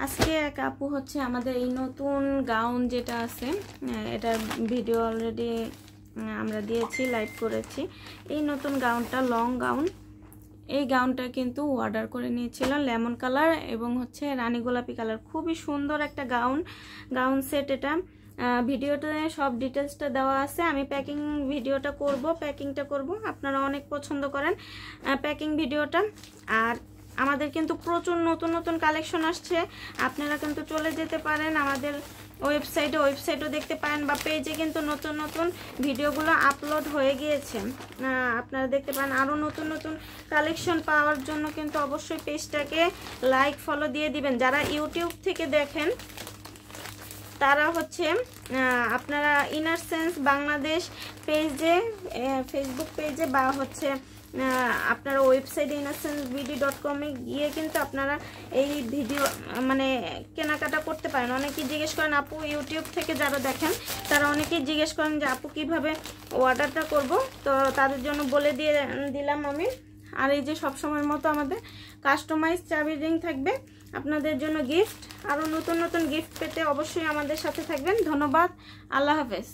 আজকে এক আপু হচ্ছে আমাদের এই নতুন গাউন যেটা আছে এটার ভিডিও অলরেডি আমরা দিয়েছি, লাইভ করেছি। এই নতুন গাউনটা লং গাউন, এই গাউনটা কিন্তু অর্ডার করে নিয়েছিল লেমন কালার এবং হচ্ছে রানী গোলাপি কালার। খুবই সুন্দর একটা গাউন সেট। এটা ভিডিওতে সব ডিটেলসটা দেওয়া আছে। আমি ভিডিওটা প্যাকিংটা করব। আপনারা অনেক পছন্দ করেন প্যাকিং ভিডিওটা। আর আমাদের কিন্তু প্রচুর নতুন নতুন কালেকশন আসছে, আপনারা কিন্তু চলে যেতে পারেন আমাদের ওয়েবসাইটও দেখতে পারেন, বা পেজে কিন্তু নতুন নতুন ভিডিওগুলো আপলোড হয়ে গিয়েছে, আপনারা দেখতে পারেন। আরও নতুন নতুন কালেকশন পাওয়ার জন্য কিন্তু অবশ্যই পেজটাকে লাইক ফলো দিয়ে দিবেন। যারা ইউটিউব থেকে দেখেন তারা হচ্ছে আপনারা ইনার সেন্স বাংলাদেশ পেজে, ফেসবুক পেজে বা হচ্ছে আপনারা ওয়েবসাইট innersenseBD.com গিয়ে কিন্তু আপনারা এই ভিডিও মানে কেনাকাটা করতে পারেন। অনেকেই জিজ্ঞেস করেন আপু, ইউটিউব থেকে যারা দেখেন তারা অনেকেই জিজ্ঞেস করেন যে আপু কিভাবে অর্ডারটা করব, তো তাদের জন্য বলে দিলাম আমি। আর এই যে সবসময়ের মতো আমাদের কাস্টমাইজ চাবি রিং থাকবে আপনাদের জন্য গিফট। আরও নতুন নতুন গিফট পেতে অবশ্যই আমাদের সাথে থাকবেন। ধন্যবাদ, আল্লাহ হাফেজ।